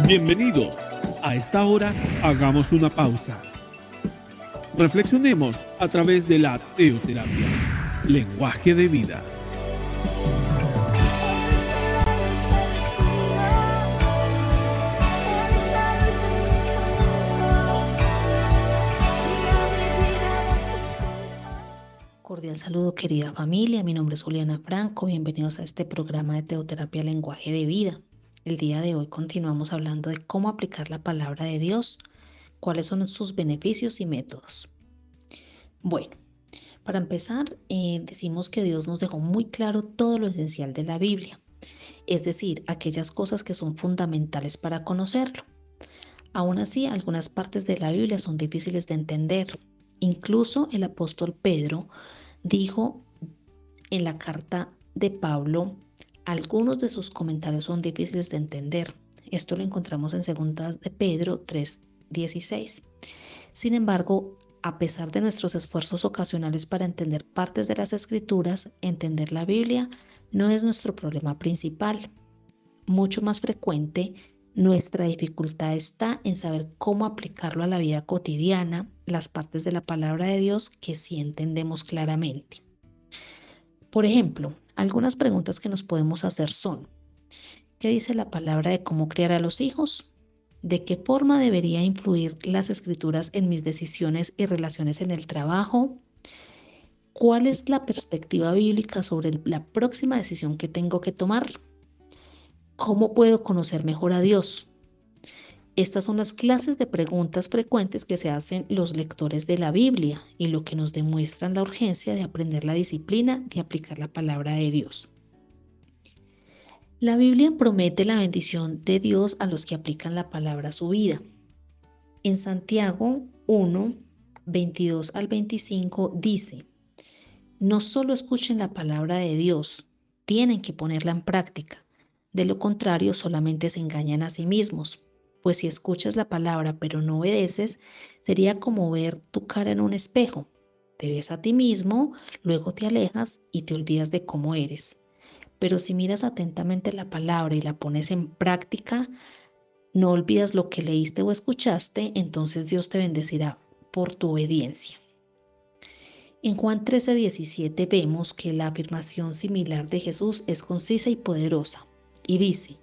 Bienvenidos. A esta hora hagamos una pausa. Reflexionemos a través de la teoterapia, lenguaje de vida. Cordial saludo, querida familia. Mi nombre es Juliana Franco. Bienvenidos a este programa de teoterapia lenguaje de vida. El día de hoy continuamos hablando de cómo aplicar la palabra de Dios, cuáles son sus beneficios y métodos. Bueno, para empezar, decimos que Dios nos dejó muy claro todo lo esencial de la Biblia, es decir, aquellas cosas que son fundamentales para conocerlo. Aún así, algunas partes de la Biblia son difíciles de entender. Incluso el apóstol Pedro dijo en la carta de Pablo, algunos de sus comentarios son difíciles de entender. Esto lo encontramos en 2 de Pedro 3:16. Sin embargo, a pesar de nuestros esfuerzos ocasionales para entender partes de las Escrituras, entender la Biblia no es nuestro problema principal. Mucho más frecuente, nuestra dificultad está en saber cómo aplicarlo a la vida cotidiana, las partes de la palabra de Dios que sí entendemos claramente. Por ejemplo, algunas preguntas que nos podemos hacer son: ¿qué dice la palabra de cómo criar a los hijos? ¿De qué forma debería influir las Escrituras en mis decisiones y relaciones en el trabajo? ¿Cuál es la perspectiva bíblica sobre la próxima decisión que tengo que tomar? ¿Cómo puedo conocer mejor a Dios? Estas son las clases de preguntas frecuentes que se hacen los lectores de la Biblia y lo que nos demuestran la urgencia de aprender la disciplina de aplicar la palabra de Dios. La Biblia promete la bendición de Dios a los que aplican la palabra a su vida. En Santiago 1, 22 al 25 dice: no solo escuchen la palabra de Dios, tienen que ponerla en práctica. De lo contrario, solamente se engañan a sí mismos. Pues si escuchas la palabra pero no obedeces, sería como ver tu cara en un espejo. Te ves a ti mismo, luego te alejas y te olvidas de cómo eres. Pero si miras atentamente la palabra y la pones en práctica, no olvidas lo que leíste o escuchaste, entonces Dios te bendecirá por tu obediencia. En Juan 13:17 vemos que la afirmación similar de Jesús es concisa y poderosa, y dice: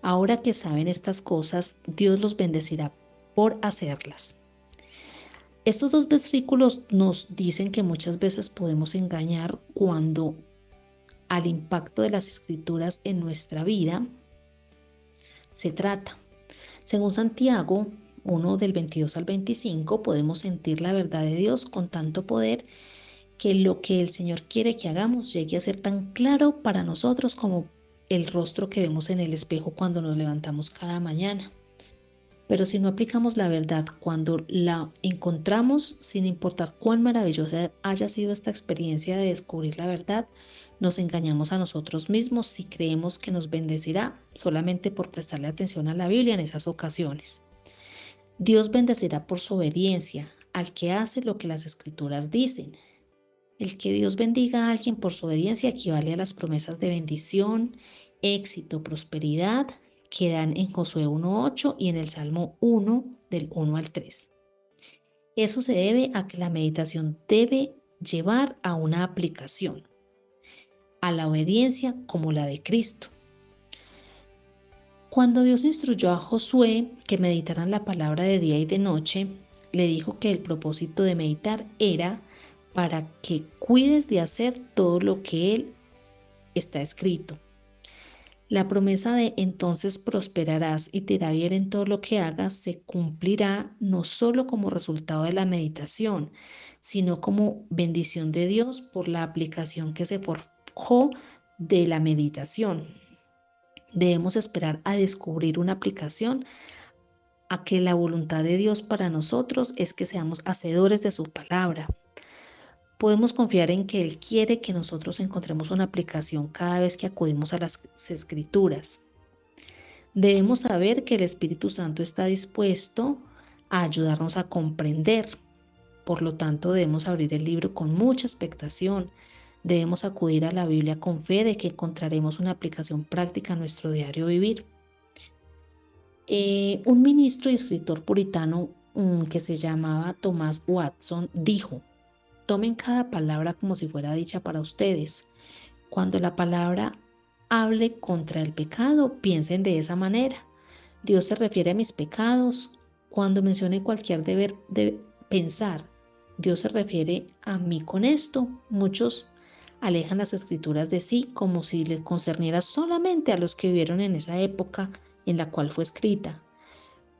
ahora que saben estas cosas, Dios los bendecirá por hacerlas. Estos dos versículos nos dicen que muchas veces podemos engañar cuando al impacto de las Escrituras en nuestra vida se trata. Según Santiago 1 del 22 al 25, podemos sentir la verdad de Dios con tanto poder que lo que el Señor quiere que hagamos llegue a ser tan claro para nosotros como el rostro que vemos en el espejo cuando nos levantamos cada mañana. Pero si no aplicamos la verdad cuando la encontramos, sin importar cuán maravillosa haya sido esta experiencia de descubrir la verdad, nos engañamos a nosotros mismos si creemos que nos bendecirá solamente por prestarle atención a la Biblia en esas ocasiones. Dios bendecirá por su obediencia al que hace lo que las Escrituras dicen. El que Dios bendiga a alguien por su obediencia equivale a las promesas de bendición, éxito, prosperidad que dan en Josué 1:8 y en el Salmo 1 del 1 al 3. Eso se debe a que la meditación debe llevar a una aplicación, a la obediencia como la de Cristo. Cuando Dios instruyó a Josué que meditaran la palabra de día y de noche, le dijo que el propósito de meditar era para que cuides de hacer todo lo que él está escrito. La promesa de entonces prosperarás y te irá bien en todo lo que hagas se cumplirá no solo como resultado de la meditación, sino como bendición de Dios por la aplicación que se forjó de la meditación. Debemos esperar a descubrir una aplicación, a que la voluntad de Dios para nosotros es que seamos hacedores de su palabra. Podemos confiar en que Él quiere que nosotros encontremos una aplicación cada vez que acudimos a las Escrituras. Debemos saber que el Espíritu Santo está dispuesto a ayudarnos a comprender. Por lo tanto, debemos abrir el libro con mucha expectación. Debemos acudir a la Biblia con fe de que encontraremos una aplicación práctica a nuestro diario vivir. Un ministro y escritor puritano que se llamaba Thomas Watson dijo: tomen cada palabra como si fuera dicha para ustedes. Cuando la palabra hable contra el pecado, piensen de esa manera. Dios se refiere a mis pecados. Cuando mencione cualquier deber de pensar, Dios se refiere a mí con esto. Muchos alejan las escrituras de sí como si les concerniera solamente a los que vivieron en esa época en la cual fue escrita.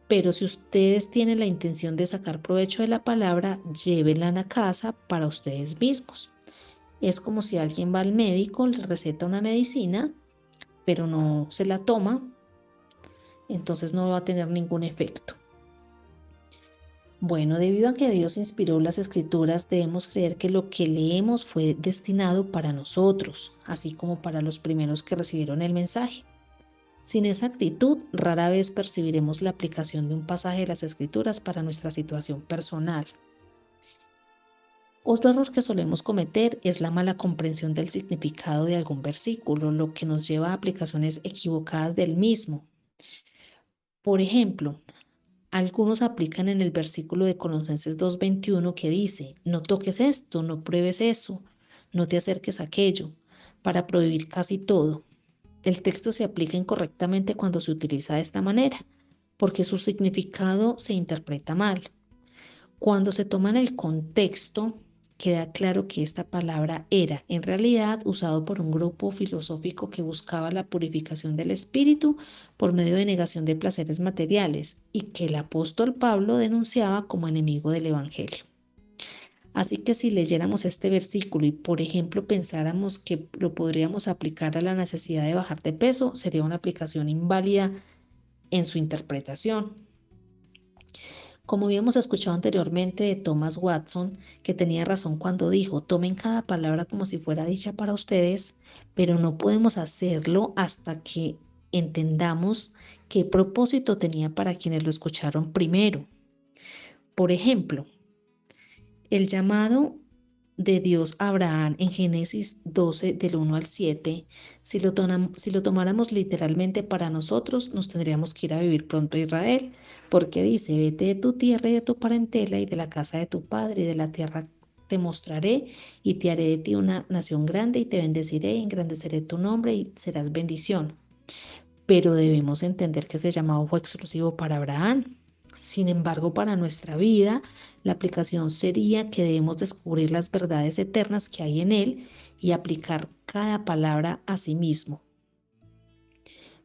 Pero si ustedes tienen la intención de sacar provecho de la palabra, llévenla a casa para ustedes mismos. Es como si alguien va al médico, le receta una medicina, pero no se la toma, entonces no va a tener ningún efecto. Bueno, debido a que Dios inspiró las escrituras, debemos creer que lo que leemos fue destinado para nosotros, así como para los primeros que recibieron el mensaje. Sin esa actitud, rara vez percibiremos la aplicación de un pasaje de las escrituras para nuestra situación personal. Otro error que solemos cometer es la mala comprensión del significado de algún versículo, lo que nos lleva a aplicaciones equivocadas del mismo. Por ejemplo, algunos aplican en el versículo de Colosenses 2:21 que dice: no toques esto, no pruebes eso, no te acerques a aquello, para prohibir casi todo. El texto se aplica incorrectamente cuando se utiliza de esta manera, porque su significado se interpreta mal. Cuando se toma en el contexto, queda claro que esta palabra era, en realidad, usado por un grupo filosófico que buscaba la purificación del espíritu por medio de negación de placeres materiales y que el apóstol Pablo denunciaba como enemigo del evangelio. Así que si leyéramos este versículo y, por ejemplo, pensáramos que lo podríamos aplicar a la necesidad de bajar de peso, sería una aplicación inválida en su interpretación. Como habíamos escuchado anteriormente de Thomas Watson, que tenía razón cuando dijo: tomen cada palabra como si fuera dicha para ustedes, pero no podemos hacerlo hasta que entendamos qué propósito tenía para quienes lo escucharon primero. Por ejemplo, el llamado de Dios a Abraham en Génesis 12 del 1 al 7, si lo tomáramos literalmente para nosotros, nos tendríamos que ir a vivir pronto a Israel, porque dice: vete de tu tierra y de tu parentela y de la casa de tu padre y de la tierra te mostraré y te haré de ti una nación grande y te bendeciré y engrandeceré tu nombre y serás bendición. Pero debemos entender que ese llamado fue exclusivo para Abraham. Sin embargo, para nuestra vida, la aplicación sería que debemos descubrir las verdades eternas que hay en él y aplicar cada palabra a sí mismo.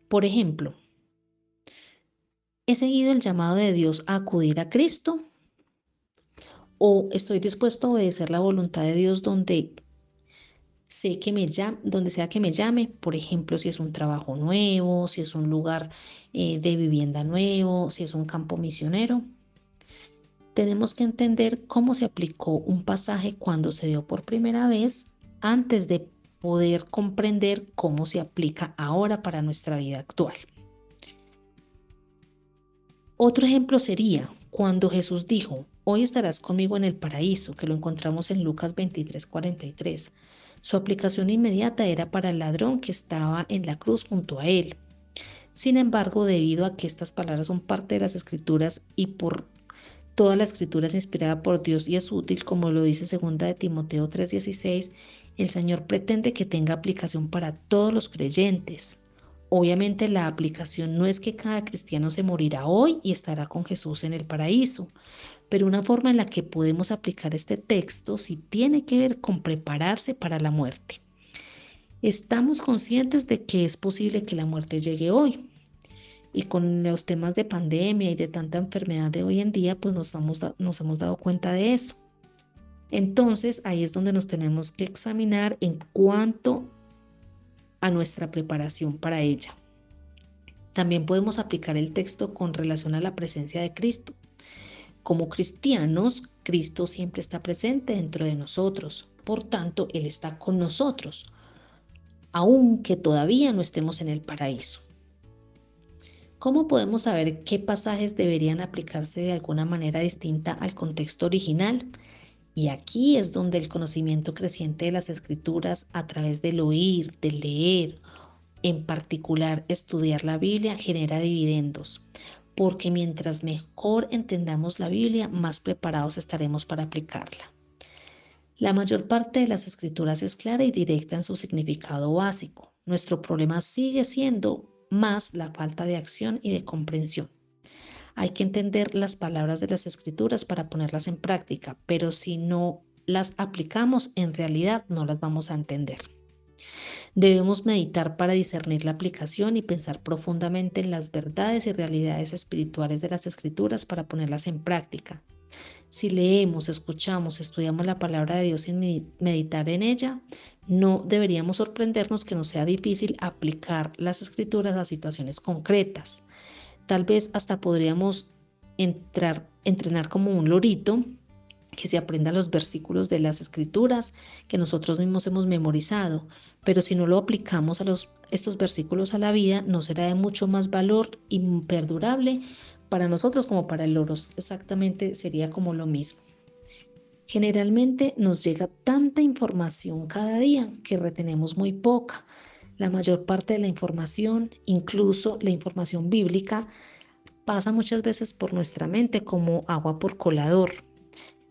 Por ejemplo, ¿he seguido el llamado de Dios a acudir a Cristo? ¿O estoy dispuesto a obedecer la voluntad de Dios donde donde sea que me llame? Por ejemplo, si es un trabajo nuevo, si es un lugar de vivienda nuevo, si es un campo misionero. Tenemos que entender cómo se aplicó un pasaje cuando se dio por primera vez antes de poder comprender cómo se aplica ahora para nuestra vida actual. Otro ejemplo sería cuando Jesús dijo: hoy estarás conmigo en el paraíso, que lo encontramos en Lucas 23:43. Su aplicación inmediata era para el ladrón que estaba en la cruz junto a él. Sin embargo, debido a que estas palabras son parte de las Escrituras y por toda la Escritura es inspirada por Dios y es útil, como lo dice 2 de Timoteo 3:16, el Señor pretende que tenga aplicación para todos los creyentes. Obviamente la aplicación no es que cada cristiano se morirá hoy y estará con Jesús en el paraíso, pero una forma en la que podemos aplicar este texto sí tiene que ver con prepararse para la muerte. Estamos conscientes de que es posible que la muerte llegue hoy. Y con los temas de pandemia y de tanta enfermedad de hoy en día, pues nos hemos dado cuenta de eso. Entonces, ahí es donde nos tenemos que examinar en cuanto a nuestra preparación para ella. También podemos aplicar el texto con relación a la presencia de Cristo. Como cristianos, Cristo siempre está presente dentro de nosotros. Por tanto, Él está con nosotros, aunque todavía no estemos en el paraíso. ¿Cómo podemos saber qué pasajes deberían aplicarse de alguna manera distinta al contexto original? Y aquí es donde el conocimiento creciente de las Escrituras a través del oír, del leer En particular, estudiar la Biblia genera dividendos, porque mientras mejor entendamos la Biblia, más preparados estaremos para aplicarla. La mayor parte de las escrituras es clara y directa en su significado básico. Nuestro problema sigue siendo más la falta de acción y de comprensión. Hay que entender las palabras de las escrituras para ponerlas en práctica, pero si no las aplicamos, en realidad no las vamos a entender. Debemos meditar para discernir la aplicación y pensar profundamente en las verdades y realidades espirituales de las escrituras para ponerlas en práctica. Si leemos, escuchamos, estudiamos la palabra de Dios sin meditar en ella, no deberíamos sorprendernos que nos sea difícil aplicar las escrituras a situaciones concretas. Tal vez hasta podríamos entrenar como un lorito que se aprenda los versículos de las escrituras que nosotros mismos hemos memorizado, pero si no lo aplicamos a estos versículos a la vida, no será de mucho más valor y perdurable para nosotros como para el loro. Exactamente sería como lo mismo. Generalmente nos llega tanta información cada día que retenemos muy poca. La mayor parte de la información, incluso la información bíblica, pasa muchas veces por nuestra mente como agua por colador.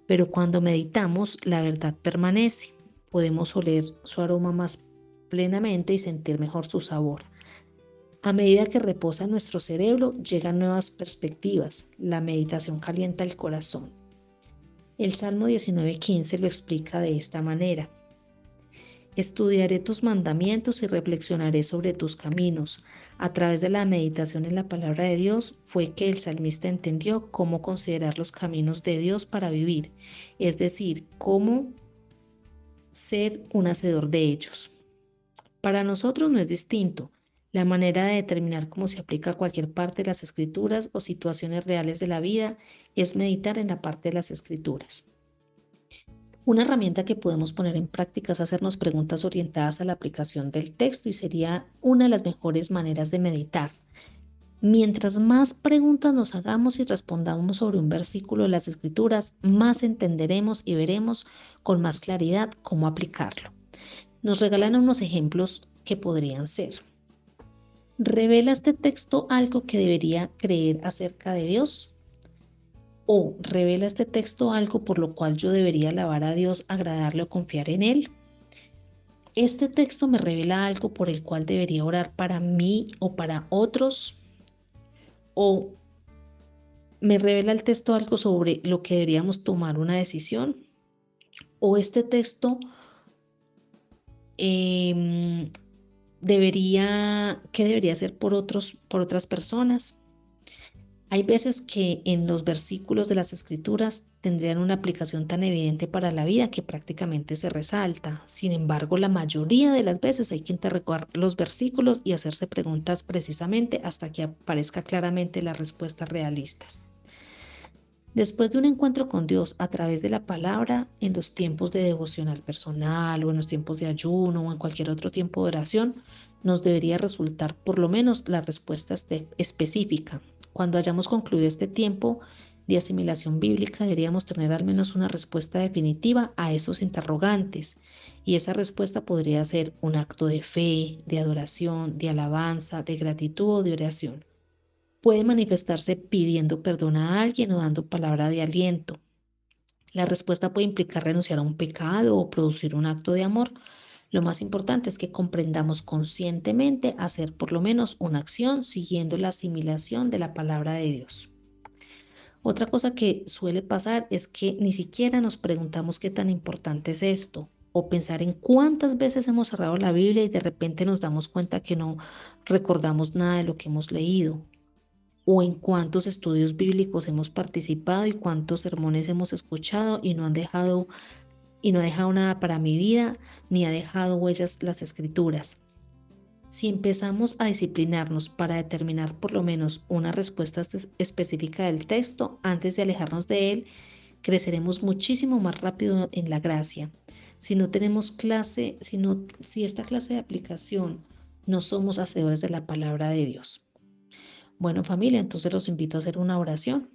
Pero cuando meditamos, la verdad permanece. Podemos oler su aroma más plenamente y sentir mejor su sabor. A medida que reposa nuestro cerebro, llegan nuevas perspectivas. La meditación calienta el corazón. El Salmo 19:15 lo explica de esta manera. Estudiaré tus mandamientos y reflexionaré sobre tus caminos. A través de la meditación en la palabra de Dios fue que el salmista entendió cómo considerar los caminos de Dios para vivir, es decir, cómo ser un hacedor de ellos. Para nosotros no es distinto. La manera de determinar cómo se aplica a cualquier parte de las escrituras o situaciones reales de la vida es meditar en la parte de las escrituras. Una herramienta que podemos poner en práctica es hacernos preguntas orientadas a la aplicación del texto y sería una de las mejores maneras de meditar. Mientras más preguntas nos hagamos y respondamos sobre un versículo de las Escrituras, más entenderemos y veremos con más claridad cómo aplicarlo. Nos regalan unos ejemplos que podrían ser: ¿revela este texto algo que debería creer acerca de Dios? ¿O revela este texto algo por lo cual yo debería alabar a Dios, agradarle o confiar en Él? ¿Este texto me revela algo por el cual debería orar para mí o para otros? ¿O me revela el texto algo sobre lo que deberíamos tomar una decisión? ¿O este texto qué debería hacer por otras personas? Hay veces que en los versículos de las escrituras tendrían una aplicación tan evidente para la vida que prácticamente se resalta. Sin embargo, la mayoría de las veces hay que interrogar los versículos y hacerse preguntas precisamente hasta que aparezca claramente las respuestas realistas. Después de un encuentro con Dios a través de la palabra, en los tiempos de devocional personal o en los tiempos de ayuno o en cualquier otro tiempo de oración, nos debería resultar por lo menos la respuesta específica. Cuando hayamos concluido este tiempo de asimilación bíblica, deberíamos tener al menos una respuesta definitiva a esos interrogantes. Y esa respuesta podría ser un acto de fe, de adoración, de alabanza, de gratitud o de oración. Puede manifestarse pidiendo perdón a alguien o dando palabra de aliento. La respuesta puede implicar renunciar a un pecado o producir un acto de amor. Lo más importante es que comprendamos conscientemente hacer por lo menos una acción siguiendo la asimilación de la palabra de Dios. Otra cosa que suele pasar es que ni siquiera nos preguntamos qué tan importante es esto, o pensar en cuántas veces hemos cerrado la Biblia y de repente nos damos cuenta que no recordamos nada de lo que hemos leído, o en cuántos estudios bíblicos hemos participado y cuántos sermones hemos escuchado y no ha dejado nada para mi vida, ni ha dejado huellas las escrituras. Si empezamos a disciplinarnos para determinar por lo menos una respuesta específica del texto antes de alejarnos de él, creceremos muchísimo más rápido en la gracia. Si esta clase de aplicación no somos hacedores de la palabra de Dios. Bueno, familia, entonces los invito a hacer una oración.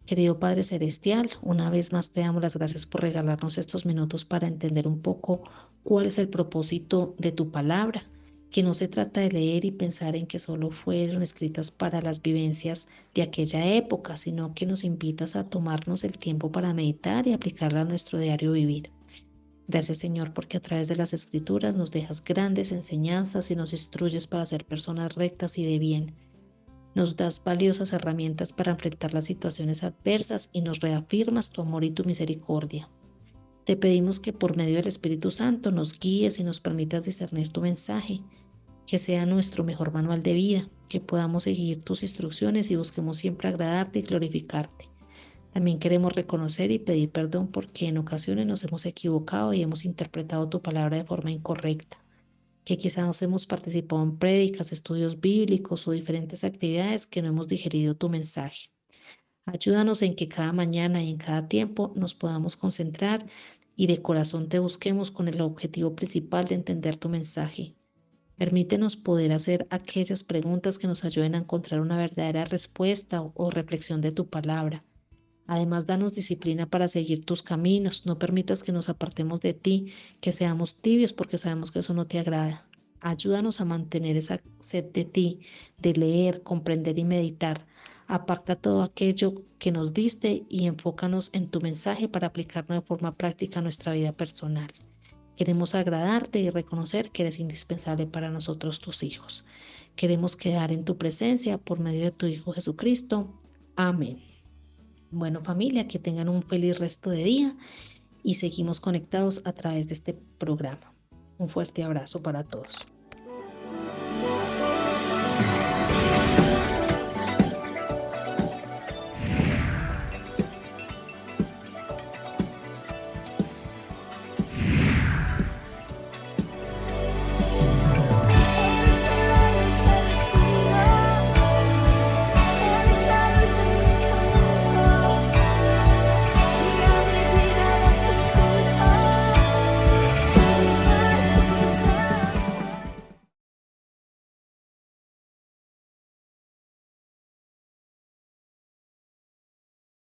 Querido Padre Celestial, una vez más te damos las gracias por regalarnos estos minutos para entender un poco cuál es el propósito de tu palabra que no se trata de leer y pensar en que solo fueron escritas para las vivencias de aquella época, sino que nos invitas a tomarnos el tiempo para meditar y aplicarla a nuestro diario vivir. Gracias, Señor, porque a través de las Escrituras nos dejas grandes enseñanzas y nos instruyes para ser personas rectas y de bien. Nos das valiosas herramientas para enfrentar las situaciones adversas y nos reafirmas tu amor y tu misericordia. Te pedimos que por medio del Espíritu Santo nos guíes y nos permitas discernir tu mensaje, que sea nuestro mejor manual de vida, que podamos seguir tus instrucciones y busquemos siempre agradarte y glorificarte. También queremos reconocer y pedir perdón porque en ocasiones nos hemos equivocado y hemos interpretado tu palabra de forma incorrecta, que quizás hemos participado en prédicas, estudios bíblicos o diferentes actividades que no hemos digerido tu mensaje. Ayúdanos en que cada mañana y en cada tiempo nos podamos concentrar y de corazón te busquemos con el objetivo principal de entender tu mensaje. Permítenos poder hacer aquellas preguntas que nos ayuden a encontrar una verdadera respuesta o reflexión de tu palabra. Además, danos disciplina para seguir tus caminos. No permitas que nos apartemos de ti, que seamos tibios porque sabemos que eso no te agrada. Ayúdanos a mantener esa sed de ti, de leer, comprender y meditar. Aparta todo aquello que nos diste y enfócanos en tu mensaje para aplicarlo de forma práctica a nuestra vida personal. Queremos agradarte y reconocer que eres indispensable para nosotros, tus hijos. Queremos quedar en tu presencia por medio de tu Hijo Jesucristo. Amén. Bueno, familia, que tengan un feliz resto de día y seguimos conectados a través de este programa. Un fuerte abrazo para todos.